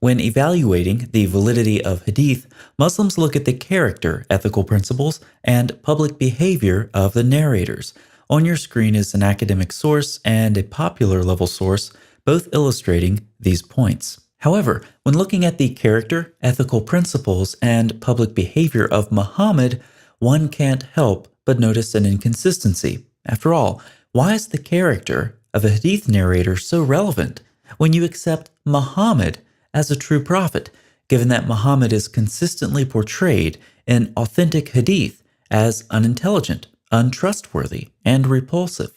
When evaluating the validity of hadith, Muslims look at the character, ethical principles, and public behavior of the narrators. On your screen is an academic source and a popular level source, both illustrating these points. However, when looking at the character, ethical principles, and public behavior of Muhammad, one can't help but notice an inconsistency. After all, why is the character of a hadith narrator so relevant when you accept Muhammad as a true prophet, given that Muhammad is consistently portrayed in authentic hadith as unintelligent, untrustworthy, and repulsive?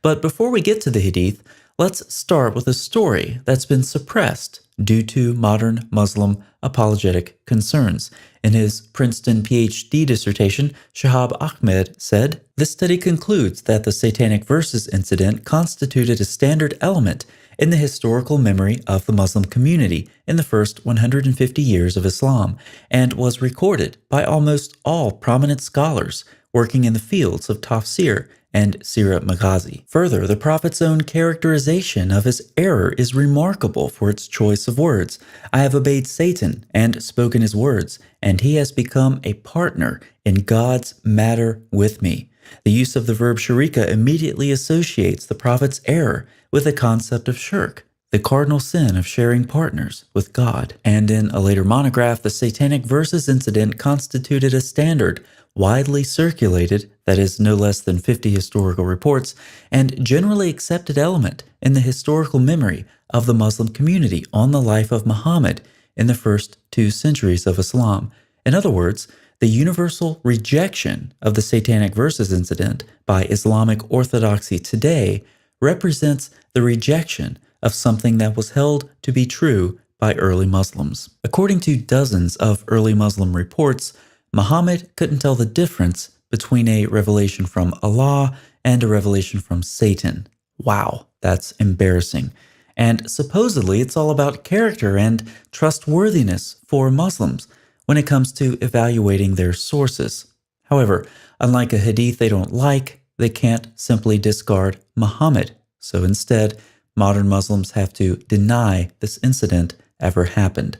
But before we get to the hadith, let's start with a story that's been suppressed due to modern Muslim apologetic concerns. In his Princeton PhD dissertation, Shahab Ahmed said, "This study concludes that the Satanic Verses incident constituted a standard element in the historical memory of the Muslim community in the first 150 years of Islam, and was recorded by almost all prominent scholars working in the fields of tafsir and Sirah Maghazi. Further, the Prophet's own characterization of his error is remarkable for its choice of words. I have obeyed Satan and spoken his words, and he has become a partner in God's matter with me." The use of the verb sharika immediately associates the Prophet's error with the concept of shirk, the cardinal sin of sharing partners with God. And in a later monograph, the Satanic Verses incident constituted a standard, widely circulated, that is, no less than 50 historical reports, and generally accepted element in the historical memory of the Muslim community on the life of Muhammad in the first 2 centuries of Islam. In other words, the universal rejection of the Satanic Verses incident by Islamic orthodoxy today represents the rejection of something that was held to be true by early Muslims. According to dozens of early Muslim reports, Muhammad couldn't tell the difference between a revelation from Allah and a revelation from Satan. Wow, that's embarrassing. And supposedly it's all about character and trustworthiness for Muslims when it comes to evaluating their sources. However, unlike a hadith they don't like, they can't simply discard Muhammad. So instead, modern Muslims have to deny this incident ever happened.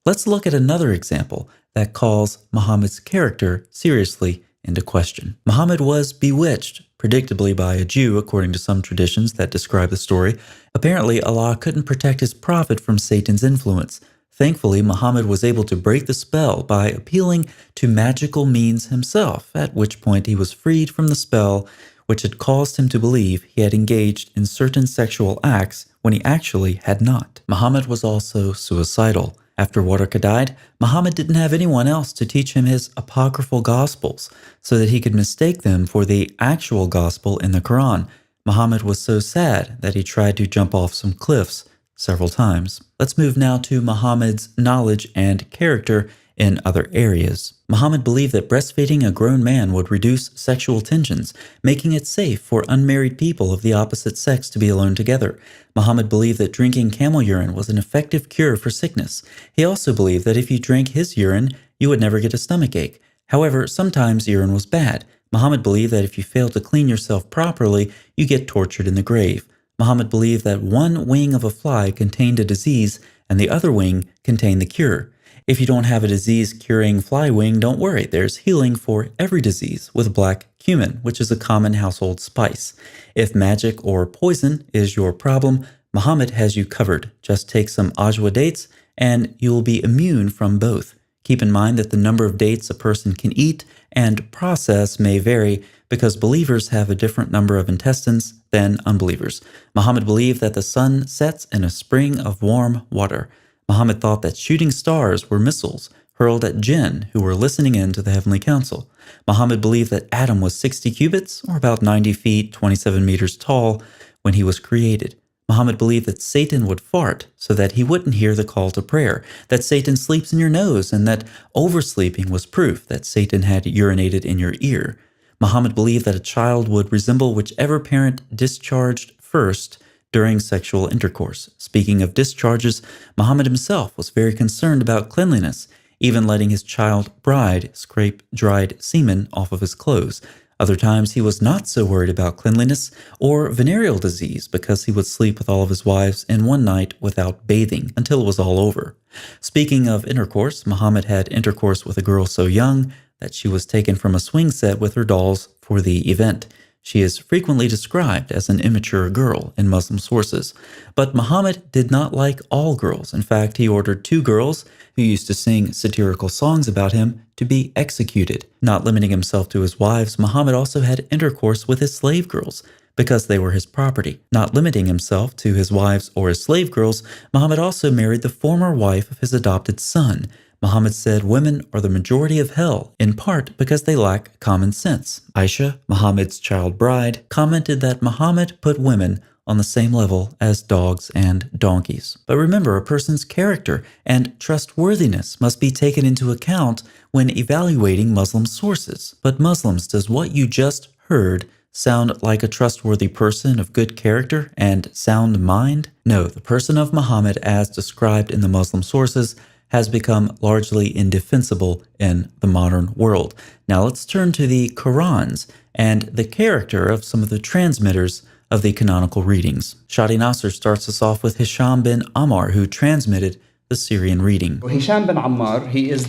Let's look at another example that calls Muhammad's character seriously into question. Muhammad was bewitched, predictably by a Jew according to some traditions that describe the story. Apparently, Allah couldn't protect his prophet from Satan's influence. Thankfully, Muhammad was able to break the spell by appealing to magical means himself, at which point he was freed from the spell which had caused him to believe he had engaged in certain sexual acts when he actually had not. Muhammad was also suicidal. After Waraka died, Muhammad didn't have anyone else to teach him his apocryphal gospels so that he could mistake them for the actual gospel in the Quran. Muhammad was so sad that he tried to jump off some cliffs several times. Let's move now to Muhammad's knowledge and character in other areas. Muhammad believed that breastfeeding a grown man would reduce sexual tensions, making it safe for unmarried people of the opposite sex to be alone together. Muhammad believed that drinking camel urine was an effective cure for sickness. He also believed that if you drank his urine, you would never get a stomachache. However, sometimes urine was bad. Muhammad believed that if you failed to clean yourself properly, you get tortured in the grave. Muhammad believed that one wing of a fly contained a disease and the other wing contained the cure. If you don't have a disease-curing fly wing, don't worry. There's healing for every disease with black cumin, which is a common household spice. If magic or poison is your problem, Muhammad has you covered. Just take some ajwa dates and you will be immune from both. Keep in mind that the number of dates a person can eat and process may vary because believers have a different number of intestines than unbelievers. Muhammad believed that the sun sets in a spring of warm water. Muhammad thought that shooting stars were missiles hurled at jinn who were listening in to the heavenly council. Muhammad believed that Adam was 60 cubits, or about 90 feet, 27 meters tall, when he was created. Muhammad believed that Satan would fart so that he wouldn't hear the call to prayer, that Satan sleeps in your nose, and that oversleeping was proof that Satan had urinated in your ear. Muhammad believed that a child would resemble whichever parent discharged first during sexual intercourse. Speaking of discharges, Muhammad himself was very concerned about cleanliness, even letting his child bride scrape dried semen off of his clothes. Other times he was not so worried about cleanliness or venereal disease because he would sleep with all of his wives in one night without bathing until it was all over. Speaking of intercourse, Muhammad had intercourse with a girl so young that she was taken from a swing set with her dolls for the event. She is frequently described as an immature girl in Muslim sources. But Muhammad did not like all girls. In fact, he ordered 2 girls who used to sing satirical songs about him to be executed. Not limiting himself to his wives, Muhammad also had intercourse with his slave girls because they were his property. Not limiting himself to his wives or his slave girls, Muhammad also married the former wife of his adopted son. Muhammad said women are the majority of hell, in part because they lack common sense. Aisha, Muhammad's child bride, commented that Muhammad put women on the same level as dogs and donkeys. But remember, a person's character and trustworthiness must be taken into account when evaluating Muslim sources. But Muslims, does what you just heard sound like a trustworthy person of good character and sound mind? No, the person of Muhammad as described in the Muslim sources has become largely indefensible in the modern world. Now let's turn to the Qurans and the character of some of the transmitters of the canonical readings. Shadi Nasser starts us off with Hisham bin Ammar, who transmitted the Syrian reading. Hisham bin Ammar, he is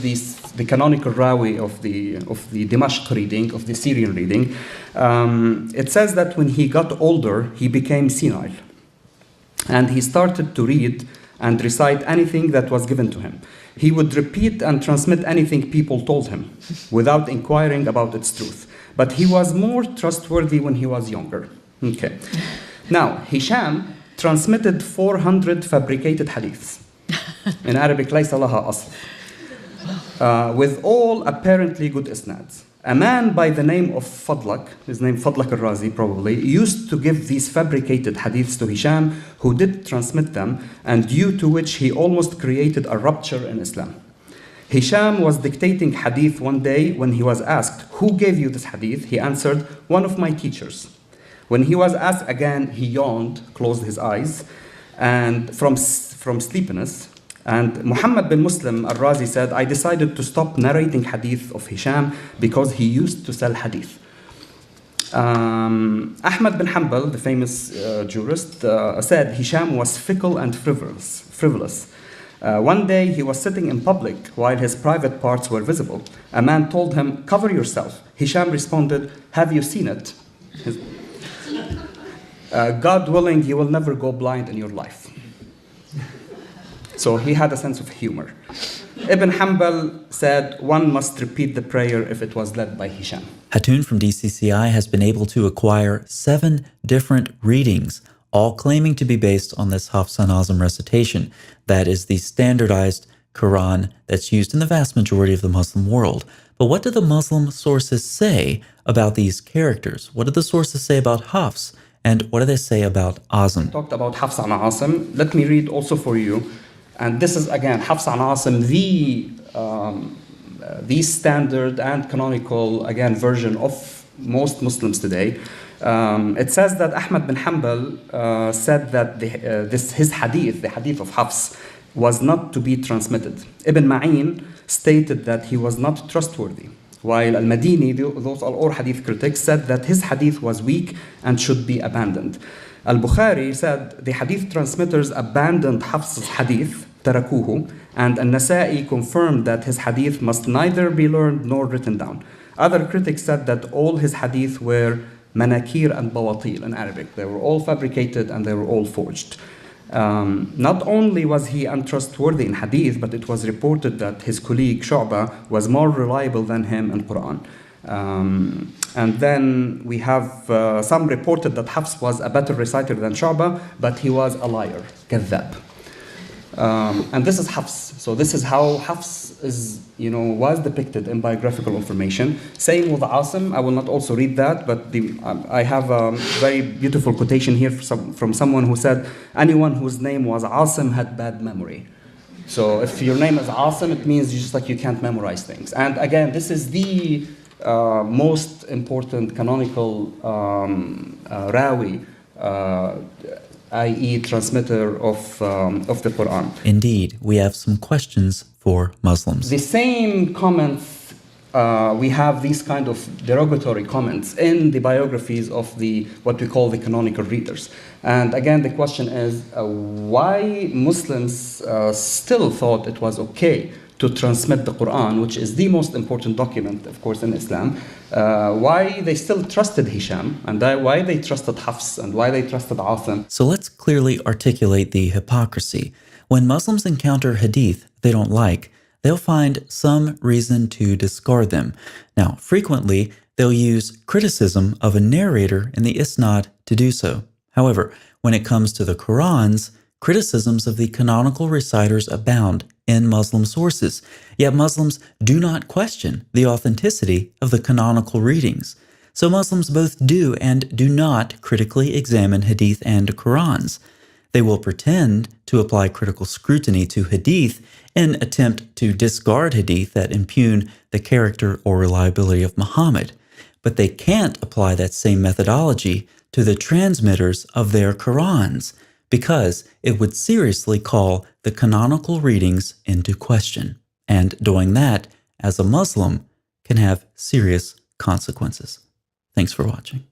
the canonical rawi of the Dimashq reading, of the Syrian reading. It says that when he got older, he became senile. And he started to read and recite anything that was given to him. He would repeat and transmit anything people told him without inquiring about its truth. But he was more trustworthy when he was younger. Okay. Now, Hisham transmitted 400 fabricated hadiths. In Arabic, ليس لها أصل. With all apparently good isnads. A man by the name of Fadlak, his name Fadlak al-Razi probably, used to give these fabricated hadiths to Hisham, who did transmit them, and due to which he almost created a rupture in Islam. Hisham was dictating hadith one day when he was asked, "Who gave you this hadith?" He answered, "One of my teachers." When he was asked again, he yawned, closed his eyes, and from sleepiness. And Muhammad bin Muslim al-Razi said, "I decided to stop narrating hadith of Hisham because he used to sell hadith." Ahmad bin Hanbal, the famous jurist, said Hisham was fickle and frivolous. One day he was sitting in public while his private parts were visible. A man told him, "Cover yourself." Hisham responded, "Have you seen it?" God willing, you will never go blind in your life. So he had a sense of humor. Ibn Hanbal said one must repeat the prayer if it was led by Hisham. Hatun from DCCI has been able to acquire 7 different readings, all claiming to be based on this Hafs an Azim recitation. That is the standardized Quran that's used in the vast majority of the Muslim world. But what do the Muslim sources say about these characters? What do the sources say about Hafs? And what do they say about Azim? Talked about Hafs an Asim. Let me read also for you. And this is again Hafs an Asim, the standard and canonical again version of most Muslims today. It says that Ahmad bin Hanbal said that his hadith, the hadith of Hafs, was not to be transmitted. Ibn Ma'in stated that he was not trustworthy, while Al-Madini, those are all hadith critics, said that his hadith was weak and should be abandoned. Al-Bukhari said the hadith transmitters abandoned Hafs's hadith, tarakuhu, and An-Nasa'i confirmed that his hadith must neither be learned nor written down. Other critics said that all his hadith were manakir and bawatil in Arabic. They were all fabricated and they were all forged. Not only was he untrustworthy in hadith, but it was reported that his colleague Shu'bah was more reliable than him in Quran. And then we have some reported that Hafs was a better reciter than Shu'bah, but he was a liar, kadhab. And this is Hafs. So this is how Hafs is, was depicted in biographical information. Same with Asim. I will not also read that, but I have a very beautiful quotation here from someone who said, anyone whose name was Asim had bad memory. So if your name is Asim, it means you can't memorize things. And again, this is the most important canonical rawi, i.e. transmitter of the Quran. Indeed, we have some questions for Muslims. The same comments we have these kind of derogatory comments in the biographies of the what we call the canonical readers. And again, the question is why Muslims still thought it was okay to transmit the Quran, which is the most important document, of course, in Islam. Why they still trusted Hisham, and why they trusted Hafs, and why they trusted Asim. So let's clearly articulate the hypocrisy. When Muslims encounter hadith they don't like, they'll find some reason to discard them. Now, frequently, they'll use criticism of a narrator in the isnad to do so. However, when it comes to the Qurans, criticisms of the canonical reciters abound in Muslim sources, yet Muslims do not question the authenticity of the canonical readings. So Muslims both do and do not critically examine hadith and Qurans. They will pretend to apply critical scrutiny to hadith in attempt to discard hadith that impugn the character or reliability of Muhammad, but they can't apply that same methodology to the transmitters of their Qurans, because it would seriously call the canonical readings into question. And doing that, as a Muslim, can have serious consequences. Thanks for watching.